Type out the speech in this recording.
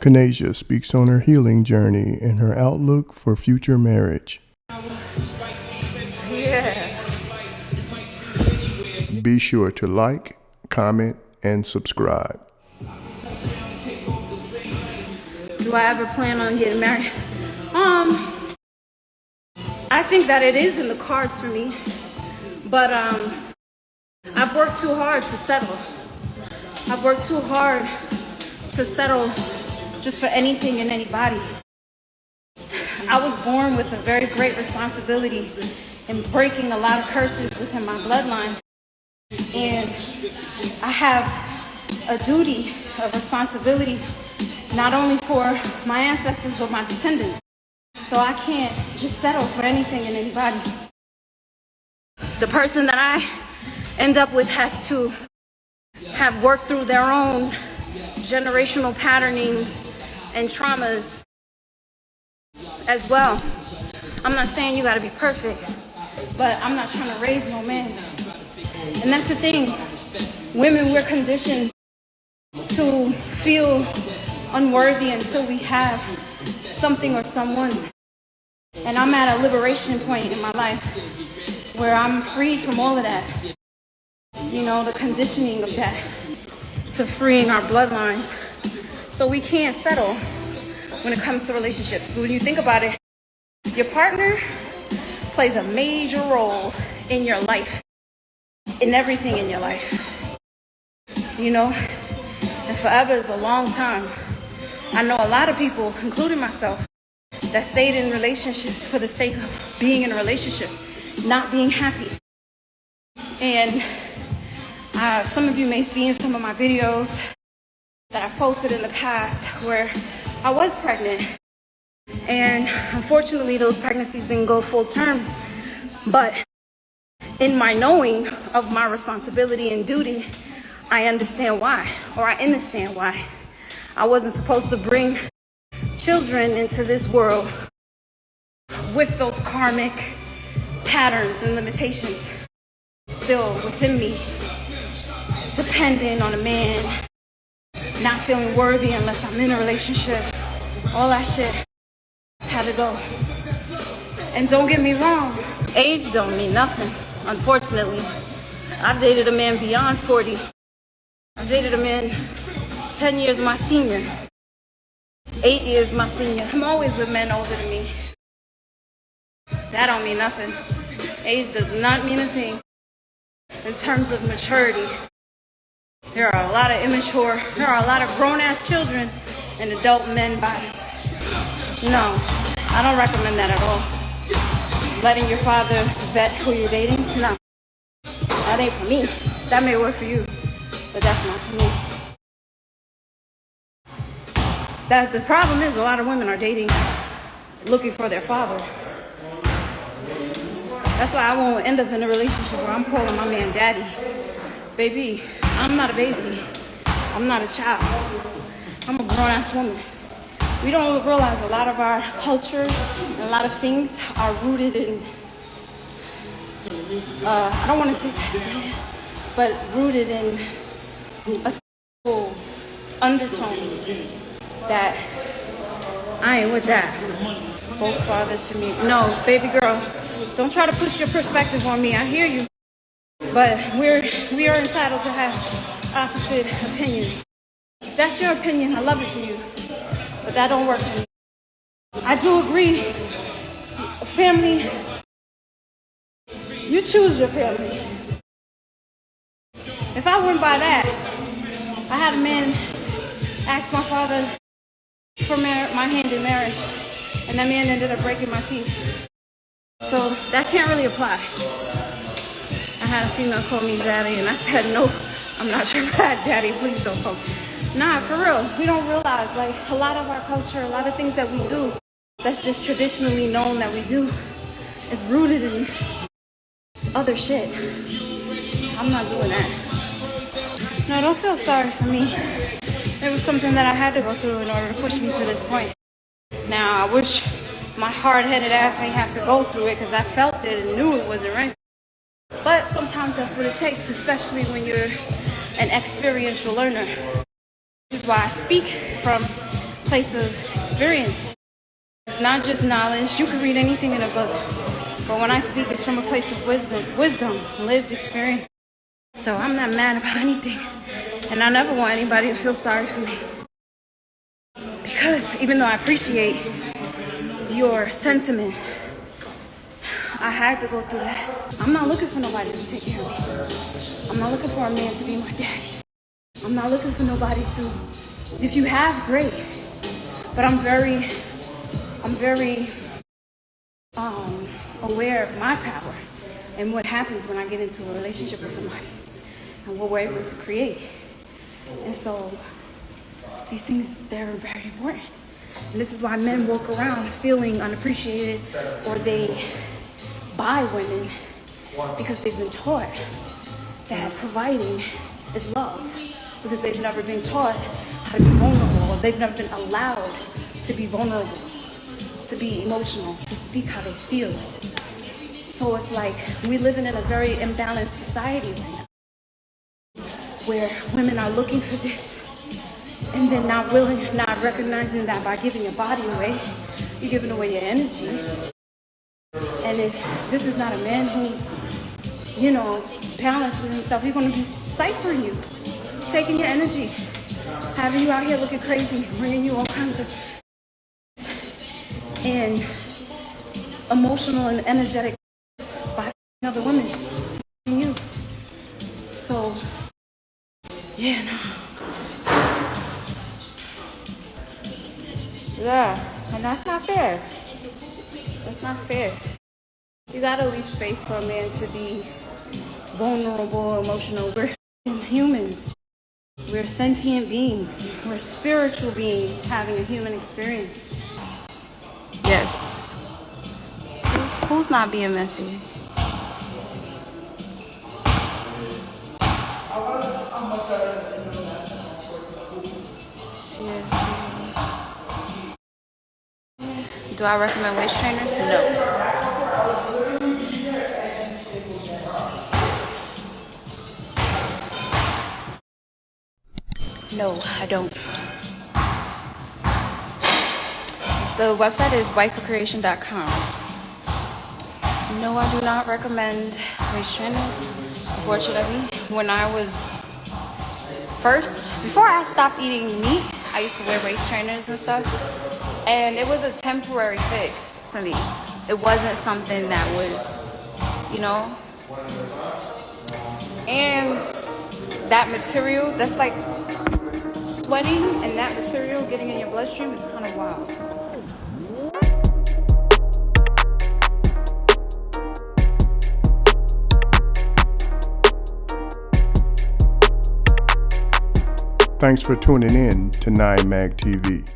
Kenashia speaks on her healing journey and her outlook for future marriage. Yeah. Be sure to like, comment, and subscribe. Do I ever plan on getting married? I think that it is in the cards for me, but I've worked too hard to settle. I've worked too hard to settle just for anything and anybody. I was born with a very great responsibility in breaking a lot of curses within my bloodline, and I have a duty, a responsibility, not only for my ancestors but my descendants. So I can't just settle for anything and anybody. The person that I end up with has to have worked through their own generational patternings and traumas as well. I'm not saying you gotta be perfect, but I'm not trying to raise no man. And that's the thing. Women, we're conditioned to feel unworthy until we have something or someone. And I'm at a liberation point in my life where I'm freed from all of that. You know, the conditioning of that to freeing our bloodlines. So we can't settle when it comes to relationships. But when you think about it, your partner plays a major role in your life, in everything in your life. You know, and forever is a long time. I know a lot of people, including myself, that stayed in relationships for the sake of being in a relationship, not being happy. And some of you may see in some of my videos that I've posted in the past where I was pregnant. And unfortunately, those pregnancies didn't go full term. But in my knowing of my responsibility and duty, I understand why, or I understand why. I wasn't supposed to bring children into this world with those karmic patterns and limitations still within me, dependent on a man, not feeling worthy unless I'm in a relationship. All that shit had to go. And don't get me wrong, age don't mean nothing, unfortunately. I've dated a man beyond 40. I've dated a man 10 years my senior, 8 years my senior. I'm always with men older than me. That don't mean nothing. Age does not mean a thing in terms of maturity. There are a lot of immature, there are a lot of grown-ass children in adult men bodies. No, I don't recommend that at all. Letting your father vet who you're dating? No. That ain't for me. That may work for you, but that's not for me. The problem is a lot of women are dating looking for their father. That's why I won't end up in a relationship where I'm calling my man daddy. Baby, I'm not a baby. I'm not a child. I'm a grown-ass woman. We don't realize a lot of our culture and a lot of things are rooted in, I don't want to say that, but rooted in a sexual undertone that I ain't with that. Both fathers should meet. No, baby girl, don't try to push your perspective on me. I hear you, but we are entitled to have opposite opinions. If that's your opinion, I love it for you, but that don't work for me. I do agree. Family, you choose your family. If I went by that, I had a man ask my father for my hand in marriage, and that man ended up breaking my teeth. So that can't really apply. I had a female call me daddy, and I said, no, I'm not your daddy, please don't call me. Nah, for real, we don't realize, like, a lot of our culture, a lot of things that we do, that's just traditionally known that we do, is rooted in other shit. I'm not doing that. No, don't feel sorry for me. It was something that I had to go through in order to push me to this point. Now, I wish my hard-headed ass ain't have to go through it because I felt it and knew it wasn't right. But sometimes that's what it takes, especially when you're an experiential learner. This is why I speak from place of experience. It's not just knowledge. You can read anything in a book. But when I speak, it's from a place of wisdom, lived experience. So I'm not mad about anything. And I never want anybody to feel sorry for me. Because even though I appreciate your sentiment, I had to go through that. I'm not looking for nobody to take care of me. I'm not looking for a man to be my daddy. I'm not looking for nobody to, if you have, great. But I'm very aware of my power and what happens when I get into a relationship with somebody and what we're able to create. And so these things, they're very important. And this is why men walk around feeling unappreciated, or they buy women because they've been taught that providing is love, because they've never been taught how to be vulnerable, or they've never been allowed to be vulnerable, to be emotional, to speak how they feel. So it's like we're living in a very imbalanced society right now, where women are looking for this and then not recognizing that by giving your body away, you're giving away your energy. And if this is not a man who's, balanced with himself, he's going to be siphoning you, taking your energy, having you out here looking crazy, bringing you all kinds of and emotional and energetic by other women than you. So, yeah, no. Yeah, and that's not fair. That's not fair. You gotta leave space for a man to be vulnerable, emotional. We're humans. We're sentient beings. We're spiritual beings having a human experience. Yes. Who's not being messy? Shit. Do I recommend waist trainers? No. No, I don't. The website is wifeforcreation.com. No, I do not recommend waist trainers. Unfortunately, when I was before I stopped eating meat, I used to wear waist trainers and stuff. And it was a temporary fix for me. It wasn't something that was, and that material, that's like sweating, and that material getting in your bloodstream is kind of wild. Thanks for tuning in to 9 Mag TV.